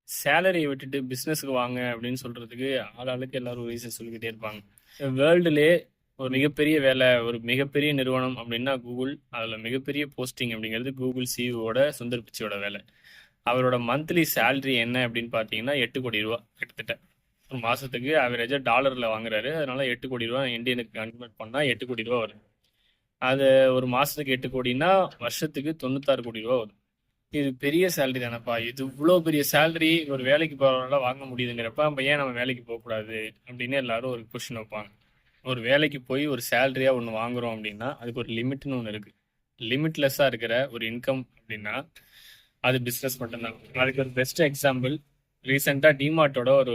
சேலரிய விட்டுட்டு பிசினஸ்க்கு வாங்க அப்படின்னு சொல்றதுக்கு ஆளாளுக்கு எல்லாரும் ஒரு ரீசன் சொல்லிக்கிட்டே இருப்பாங்க. வேர்ல்டுலயே ஒரு மிகப்பெரிய வேலை, ஒரு மிகப்பெரிய நிறுவனம் அப்படின்னா கூகுள். அதுல மிகப்பெரிய போஸ்டிங் அப்படிங்கிறது கூகுள் சிஇஓட சுந்தர் பிச்சையோட வேலை. அவரோட மந்த்லி சேலரி என்ன அப்படின்னு பார்த்தீங்கன்னா 8 கோடி ரூபா கிட்டத்தட்ட. ஒரு மாசத்துக்கு ஆவரேஜா டாலர்ல வாங்குறாரு. அதனால 8 கோடி ரூபா இந்தியனுக்கு கன்வெர்ட் பண்ணா 8 கோடி ரூபா வருது. அது ஒரு மாசத்துக்கு 8 கோடினா வருஷத்துக்கு 96 கோடி ரூபா வரும். இது பெரிய சேலரி தானப்பா. இது இவ்வளோ பெரிய சேலரி ஒரு வேலைக்கு போறவங்களால வாங்க முடியுதுங்கிறப்ப நம்ம ஏன் நம்ம வேலைக்கு போகக்கூடாது அப்படின்னு எல்லாரும் ஒரு கொஸ்டின் வைப்பாங்க. ஒரு வேலைக்கு போய் ஒரு சேலரியா ஒன்று வாங்குறோம் அப்படின்னா அதுக்கு ஒரு லிமிட்னு ஒன்று இருக்கு. லிமிட்லெஸ்ஸாக இருக்கிற ஒரு இன்கம் அப்படின்னா அது பிஸ்னஸ் மட்டும்தான். அதுக்கு ஒரு பெஸ்ட் எக்ஸாம்பிள் ரீசெண்டாக டிமார்ட்டோட ஒரு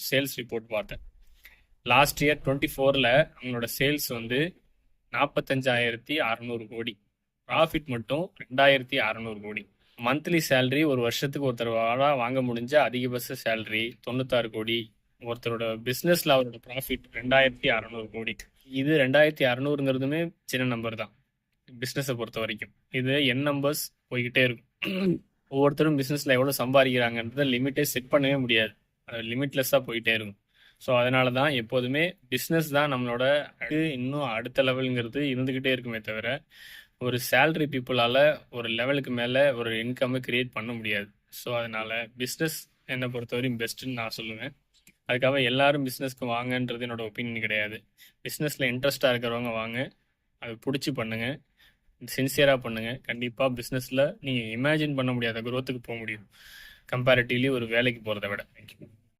சேல்ஸ் ரிப்போர்ட் பார்த்தேன். லாஸ்ட் இயர் 24ல் அவங்களோட சேல்ஸ் வந்து 45,600 கோடி. ப்ராஃபிட் மட்டும் 2,600 கோடி. மந்த்லி சேலரி ஒரு வருஷத்துக்கு ஒருத்தர் வாங்க முடிஞ்ச அதிகபட்ச சேலரி 96 கோடி. ஒருத்தரோட பிஸ்னஸில் அவரோட ப்ராஃபிட் 2,600 கோடி. இது 2,600ங்கிறதுமே சின்ன நம்பர் தான் பிஸ்னஸை பொறுத்த வரைக்கும். இது என் நம்பர்ஸ் போய்கிட்டே இருக்கும். ஒவ்வொருத்தரும் பிஸ்னஸில் எவ்வளோ சம்பாதிக்கிறாங்கன்றத லிமிட்டே செட் பண்ணவே முடியாது. அது லிமிட்லெஸ்ஸாக போயிட்டே இருக்கும். ஸோ அதனால தான் எப்போதுமே பிஸ்னஸ் தான் நம்மளோட இன்னும் அடுத்த லெவலுங்கிறது இருந்துக்கிட்டே இருக்குமே தவிர ஒரு சேலரி பீப்புளால் ஒரு லெவலுக்கு மேலே ஒரு இன்கம்மை கிரியேட் பண்ண முடியாது. ஸோ அதனால் பிஸ்னஸ் என்னை பொறுத்தவரையும் பெஸ்ட்டுன்னு நான் சொல்லுவேன். அதுக்காக எல்லாரும் பிஸ்னஸ்க்கு வாங்கன்றது என்னோட ஒப்பீனியன் கிடையாது. பிஸ்னஸில் இன்ட்ரெஸ்டாக இருக்கிறவங்க வாங்க, அது பிடிச்சி பண்ணுங்கள், சின்சியராக பண்ணுங்கள். கண்டிப்பாக பிஸ்னஸில் நீங்கள் இமேஜின் பண்ண முடியாத குரோத்துக்கு போக முடியும் கம்பேரிட்டிவ்லி ஒரு வேலைக்கு போகிறத விட. தேங்க்யூ.